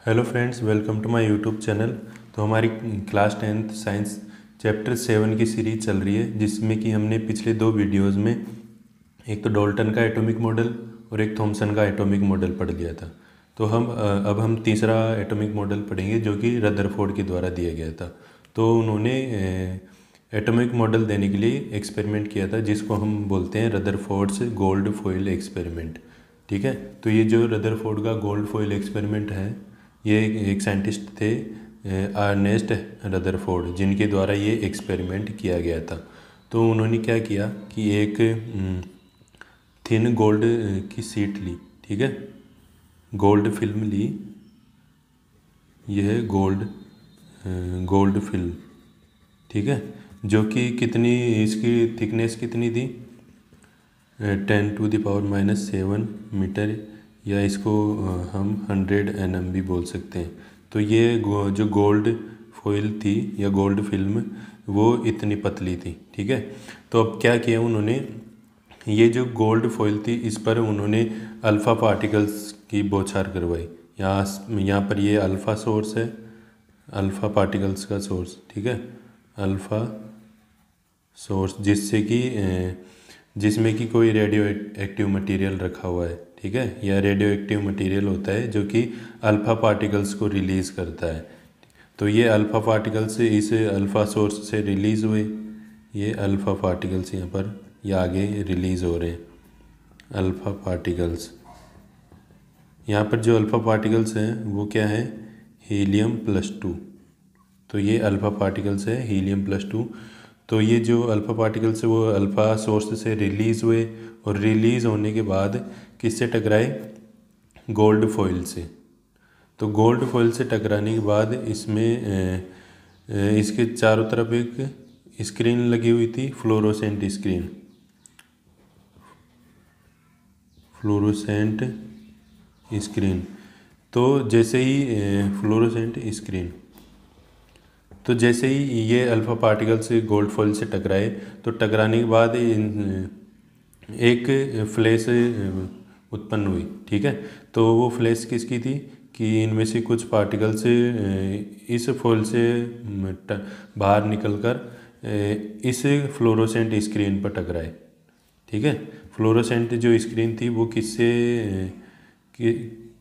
Hello friends, welcome to my YouTube channel. तो हमारी class 10th science chapter 7 की series चल रही है, जिसमें कि हमने पिछले दो वीडियोस में एक तो डाल्टन का एटॉमिक मॉडल और एक थॉमसन का एटॉमिक मॉडल पढ़ लिया था। तो अब हम तीसरा एटॉमिक मॉडल पढ़ेंगे, जो कि रदरफोर्ड के द्वारा दिया गया था। तो उन्होंने एटॉमिक मॉडल देने के लिए एक्सपेरिमेंट किया था, जिसको हम बोलते हैं रदरफोर्ड्स गोल्ड फॉइल एक्सपेरिमेंट। ठीक है। तो ये जो रदरफोर्ड का गोल्ड फॉइल एक्सपेरिमेंट है, ये एक साइंटिस्ट थे अर्नेस्ट रदरफोर्ड, जिनके द्वारा ये एक्सपेरिमेंट किया गया था। तो उन्होंने क्या किया कि एक थिन गोल्ड की शीट ली। ठीक है, गोल्ड फिल्म ली। यह गोल्ड फिल्म, ठीक है, जो कि कितनी, इसकी थिकनेस कितनी थी, 10⁻⁻7 मीटर, या इसको हम 100 nm भी बोल सकते हैं। तो ये जो गोल्ड फॉइल थी या गोल्ड फिल्म, वो इतनी पतली थी। ठीक है। तो अब क्या किया उन्होंने, ये जो गोल्ड फॉइल थी, इस पर उन्होंने अल्फ़ा पार्टिकल्स की बौछार करवाई। यहाँ पर ये अल्फ़ा सोर्स है, अल्फ़ा पार्टिकल्स का सोर्स। ठीक है, अल्फ़ा सोर्स, जिसमें कि कोई रेडियो एक्टिव मटेरियल रखा हुआ है। ठीक है, या रेडियो एक्टिव मटेरियल होता है जो कि अल्फ़ा पार्टिकल्स को रिलीज़ करता है। तो ये अल्फ़ा पार्टिकल्स इस अल्फ़ा सोर्स से रिलीज़ हुए। ये अल्फ़ा पार्टिकल्स यहाँ पर या आगे रिलीज़ हो रहे हैं, अल्फ़ा पार्टिकल्स। यहाँ पर जो अल्फ़ा पार्टिकल्स हैं वो क्या है, हीलियम+2। तो ये अल्फ़ा पार्टिकल्स है, हीलियम+2। तो ये जो अल्फ़ा पार्टिकल्स है वो अल्फ़ा सोर्स से रिलीज़ हुए, और रिलीज़ होने के बाद किससे टकराए, गोल्ड फॉइल से। तो गोल्ड फॉइल से टकराने के बाद इसमें इसके चारों तरफ एक स्क्रीन लगी हुई थी, फ्लोरोसेंट स्क्रीन, फ्लोरोसेंट स्क्रीन। तो जैसे ही फ्लोरोसेंट स्क्रीन, तो जैसे ही ये अल्फ़ा पार्टिकल से गोल्ड फॉइल से टकराए, तो टकराने के बाद एक फ्लैश उत्पन्न हुई। ठीक है। तो वो फ्लैश किसकी थी कि इनमें से कुछ पार्टिकल्स इस फॉइल से बाहर निकलकर इस फ्लोरोसेंट स्क्रीन पर टकराए। ठीक है। फ्लोरोसेंट जो स्क्रीन थी वो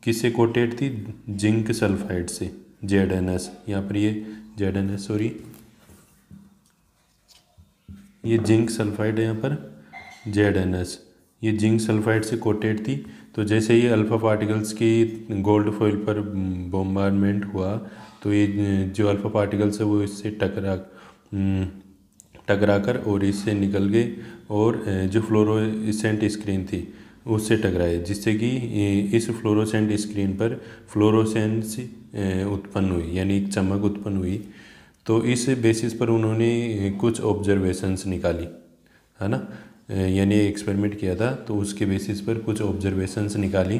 किससे कोटेड थी, जिंक सल्फाइड से, ZnS। यहाँ पर ये ZnS, सॉरी, ये जिंक सल्फाइड है, यहाँ पर ZnS, ये जिंक सल्फाइड से कोटेड थी। तो जैसे ही अल्फ़ा पार्टिकल्स की गोल्ड फॉइल पर बॉम्बार्डमेंट हुआ, तो ये जो अल्फ़ा पार्टिकल्स है वो इससे टकरा कर और इससे निकल गए, और जो फ्लोरोसेंट स्क्रीन थी उससे टकराए, जिससे कि इस फ्लोरोसेंट स्क्रीन पर फ्लोरोसेंस उत्पन्न हुई, यानी एक चमक उत्पन्न हुई। तो इस बेसिस पर उन्होंने कुछ ऑब्जर्वेशंस निकाली, है ना, यानी एक्सपेरिमेंट किया था, तो उसके बेसिस पर कुछ ऑब्जर्वेशंस निकाली।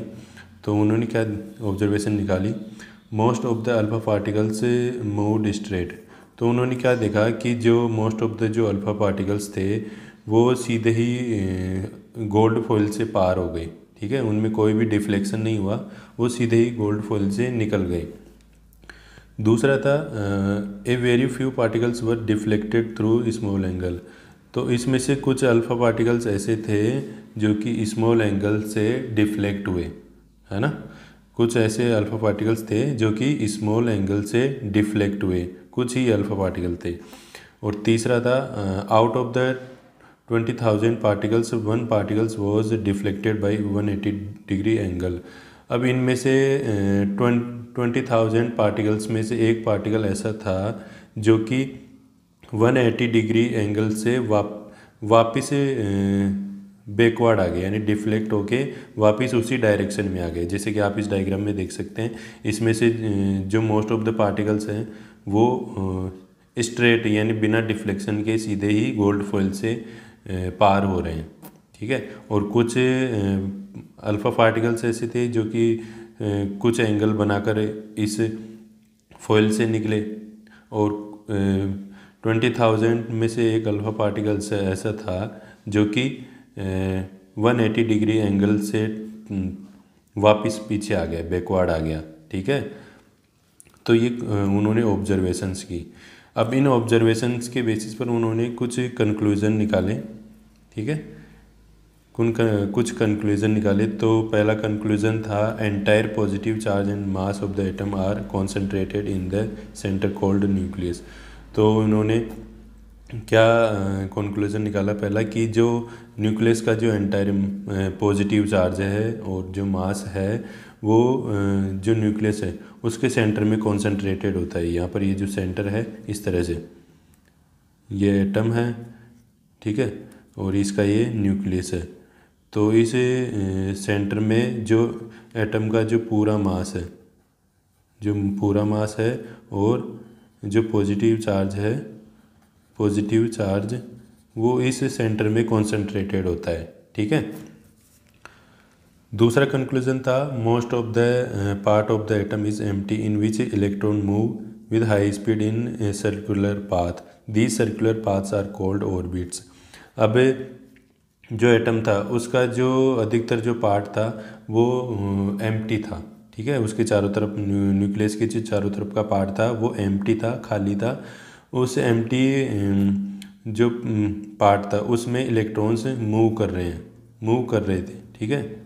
तो उन्होंने क्या ऑब्जर्वेशन निकाली, most of the alpha particles moved straight. तो उन्होंने क्या देखा कि जो मोस्ट ऑफ द जो अल्फ़ा पार्टिकल्स थे वो सीधे ही गोल्ड फॉइल से पार हो गए। ठीक है, उनमें कोई भी डिफ्लेक्शन नहीं हुआ, वो सीधे ही गोल्ड फॉइल से निकल गए। दूसरा था a very few particles were deflected through small angle. तो इसमें से कुछ अल्फ़ा पार्टिकल्स ऐसे थे जो कि स्मॉल एंगल से डिफ्लेक्ट हुए, है ना। कुछ ऐसे अल्फ़ा पार्टिकल्स थे जो कि स्मॉल एंगल से डिफ्लेक्ट हुए, कुछ ही अल्फ़ा पार्टिकल थे। और तीसरा था out of the 20,000 particles 1 particles was deflected by 180 degree angle. अब इनमें से 20,000 पार्टिकल्स में से एक पार्टिकल ऐसा था जो कि 180 डिग्री एंगल से वापिस बैकवर्ड आ गए, यानी डिफ्लेक्ट होके वापस उसी डायरेक्शन में आ गए। जैसे कि आप इस डायग्राम में देख सकते हैं, इसमें से जो मोस्ट ऑफ द पार्टिकल्स हैं वो स्ट्रेट, यानी बिना डिफ्लेक्शन के सीधे ही गोल्ड फॉइल से पार हो रहे हैं। ठीक है। और कुछ अल्फ़ा पार्टिकल्स ऐसे थे जो कि कुछ एंगल बनाकर इस फॉइल से निकले, और 20,000 में से एक अल्फ़ा पार्टिकल्स ऐसा था जो कि 180 डिग्री एंगल से वापस पीछे आ गया, बैकवर्ड आ गया। ठीक है। तो ये उन्होंने ऑब्जर्वेशंस की। अब इन ऑब्जर्वेशंस के बेसिस पर उन्होंने कुछ कंक्लूज़न निकाले, ठीक है, कुछ कंक्लूज़न निकाले। तो पहला कंक्लूज़न था entire positive charge and mass of the atom are concentrated in the centre called nucleus. तो उन्होंने क्या कंक्लूज़न निकाला, पहला कि जो न्यूक्लियस का जो एंटायर पॉजिटिव चार्ज है और जो मास है वो जो न्यूक्लियस है उसके सेंटर में कॉन्सेंट्रेटेड होता है। यहाँ पर ये जो सेंटर है इस तरह से, ये एटम है, ठीक है, और इसका ये न्यूक्लियस है। तो इस सेंटर में जो एटम का जो पूरा मास है, जो पूरा मास है और जो पॉजिटिव चार्ज वो इस सेंटर में कॉन्सेंट्रेटेड होता है, ठीक है। दूसरा कंक्लूजन था most of the part of the atom is empty in which electron move with high speed in circular path, these circular paths are called orbits. अब जो एटम था उसका जो अधिकतर जो पार्ट था वो एम्प्टी था, ठीक है, उसके चारों तरफ न्यूक्लियस के जो चारों तरफ का पार्ट था वो एम्प्टी था, खाली था। उस एम्प्टी जो पार्ट था उसमें इलेक्ट्रॉन्स मूव कर रहे थे, ठीक है,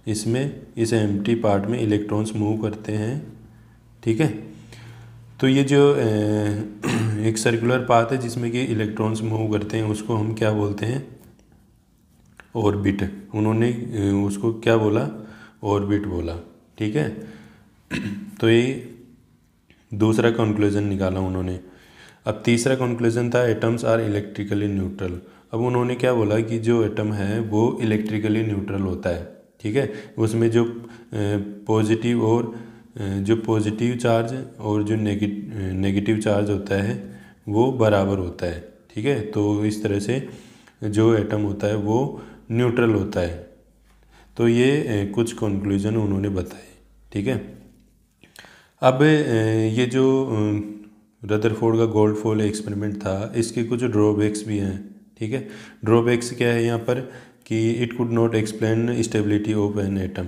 इसमें इस एम्प्टी पार्ट में इलेक्ट्रॉन्स मूव करते हैं, ठीक है। तो ये जो एक सर्कुलर पाथ है जिसमें कि इलेक्ट्रॉन्स मूव करते हैं उसको हम क्या बोलते हैं, ऑर्बिट। उन्होंने उसको क्या बोला, ऑर्बिट बोला, ठीक है। तो ये दूसरा कंक्लूजन निकाला उन्होंने। अब तीसरा कंक्लूजन था एटम्स आर इलेक्ट्रिकली न्यूट्रल। अब उन्होंने क्या बोला कि जो एटम है वो इलेक्ट्रिकली न्यूट्रल होता है, ठीक है, उसमें जो पॉजिटिव और जो पॉजिटिव चार्ज और जो नेगेटिव चार्ज होता है वो बराबर होता है, ठीक है। तो इस तरह से जो एटम होता है वो न्यूट्रल होता है। तो ये कुछ कंक्लूजन उन्होंने बताए, ठीक है। अब ये जो रदरफोर्ड का गोल्डफॉल एक्सपेरिमेंट था इसके कुछ ड्रॉबैक्स भी हैं, ठीक है। ड्रॉबैक्स क्या है यहाँ पर कि it could not explain stability of an atom.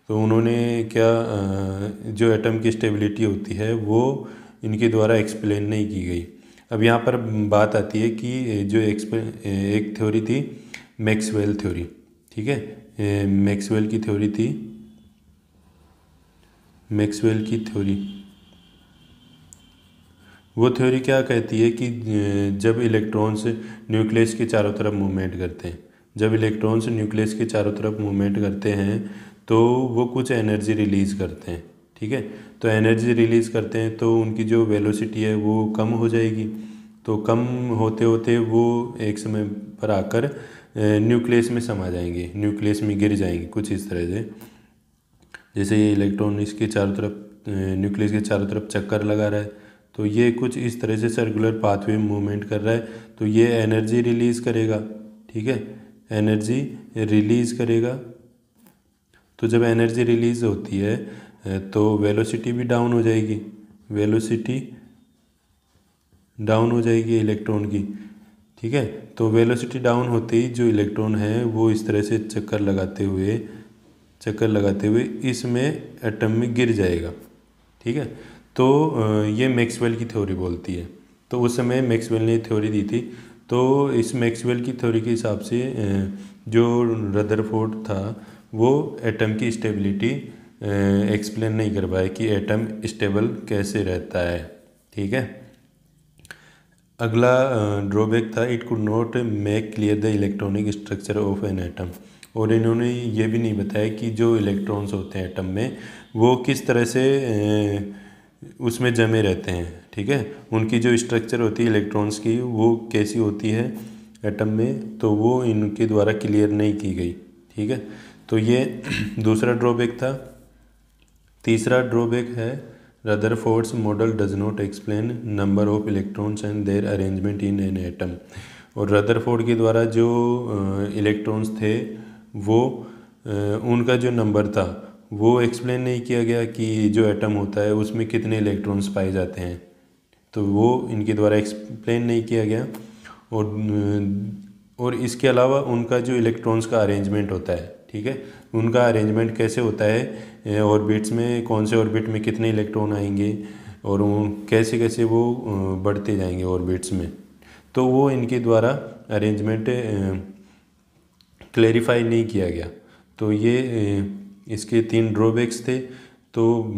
तो उन्होंने क्या जो एटम की स्टेबिलिटी होती है वो इनके द्वारा एक्सप्लेन नहीं की गई। अब यहाँ पर बात आती है कि जो एक थ्योरी थी मैक्सवेल थ्योरी, ठीक है, मैक्सवेल की थ्योरी वो थ्योरी क्या कहती है कि जब इलेक्ट्रॉन्स न्यूक्लियस के चारों तरफ मूवमेंट करते हैं तो वो कुछ एनर्जी रिलीज़ करते हैं, ठीक है। तो एनर्जी रिलीज़ करते हैं तो उनकी जो वेलोसिटी है वो कम हो जाएगी। तो कम होते होते वो एक समय पर आकर न्यूक्लियस में समा जाएंगे, न्यूक्लियस में गिर जाएंगे, कुछ इस तरह से। जैसे ये इलेक्ट्रॉन इसके चारों तरफ न्यूक्लियस के चारों तरफ चक्कर लगा रहा है तो ये कुछ इस तरह से सर्कुलर पाथवे में मूवमेंट कर रहा है, तो ये एनर्जी रिलीज़ करेगा, ठीक है, एनर्जी रिलीज़ करेगा। तो जब एनर्जी रिलीज़ होती है तो वेलोसिटी भी डाउन हो जाएगी, इलेक्ट्रॉन की, ठीक है। तो वेलोसिटी डाउन होते ही जो इलेक्ट्रॉन है वो इस तरह से चक्कर लगाते हुए इसमें एटम में गिर जाएगा, ठीक है। तो ये मैक्सवेल की थ्योरी बोलती है। तो उस समय मैक्सवेल ने थ्योरी दी थी। तो इस मैक्सवेल की थ्योरी के हिसाब से जो रदरफोर्ड था वो एटम की स्टेबिलिटी एक्सप्लेन नहीं कर पाए कि एटम स्टेबल कैसे रहता है, ठीक है। अगला ड्रॉबैक था it could not make clear the electronic structure of N atom. और इन्होंने ये भी नहीं बताया कि जो इलेक्ट्रॉन्स होते हैं एटम में वो किस तरह से उसमें जमे रहते हैं, ठीक है, उनकी जो स्ट्रक्चर होती है इलेक्ट्रॉन्स की वो कैसी होती है एटम में, तो वो इनके द्वारा क्लियर नहीं की गई, ठीक है। तो ये दूसरा ड्रॉबैक था। तीसरा ड्रॉबैक है Rutherford's model does not explain number of electrons and their arrangement in an atom. और रदरफोर्ड के द्वारा जो इलेक्ट्रॉन्स थे वो उनका जो नंबर था वो एक्सप्लेन नहीं किया गया कि जो एटम होता है उसमें कितने इलेक्ट्रॉन्स पाए जाते हैं, तो वो इनके द्वारा एक्सप्लेन नहीं किया गया। और इसके अलावा उनका जो इलेक्ट्रॉन्स का अरेंजमेंट होता है, ठीक है, उनका अरेंजमेंट कैसे होता है, ऑर्बिट्स में कौन से ऑर्बिट में कितने इलेक्ट्रॉन आएंगे, और कैसे कैसे वो बढ़ते जाएंगे ऑर्बिट्स में। तो वो इनके द्वारा अरेंजमेंट क्लेरिफाई नहीं किया गया। तो ये इसके 3 ड्रॉबैक्स थे। तो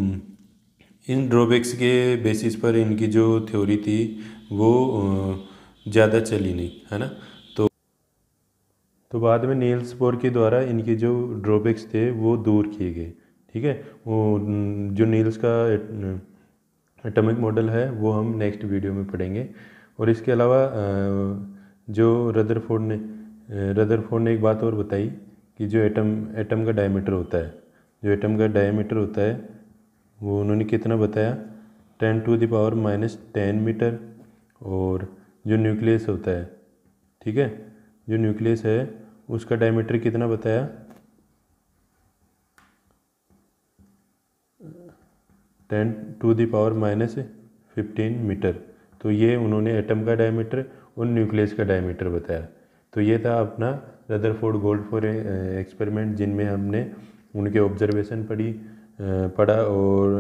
इन ड्रॉबैक्स के बेसिस पर इनकी जो थ्योरी थी वो ज़्यादा चली नहीं, है ना। तो बाद में नील्स बोर के द्वारा इनके जो ड्रॉबैक्स थे वो दूर किए गए। ठीक है, वो जो नील्स का एटॉमिक मॉडल है वो हम नेक्स्ट वीडियो में पढ़ेंगे। और इसके अलावा जो रदरफोर्ड ने एक बात और बताई कि जो एटम का डायमीटर होता है, वो उन्होंने कितना बताया, 10⁻⁻10 मीटर। और जो न्यूक्लियस होता है, ठीक है, जो न्यूक्लियस है उसका डायमीटर कितना बताया, 10⁻⁻15 मीटर। तो ये उन्होंने एटम का डायमीटर और न्यूक्लियस का डायमीटर बताया। तो ये था अपना रदरफोर्ड गोल्डफोर एक्सपेरिमेंट, जिनमें हमने उनके ऑब्जर्वेशन पढ़ा और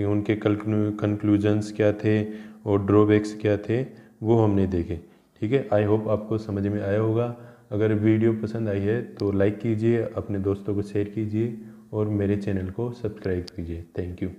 उनके कंक्लूजन्स क्या थे और ड्रॉबैक्स क्या थे वो हमने देखे। ठीक है, आई होप आपको समझ में आया होगा। अगर वीडियो पसंद आई है तो लाइक कीजिए, अपने दोस्तों को शेयर कीजिए और मेरे चैनल को सब्सक्राइब कीजिए। Thank you.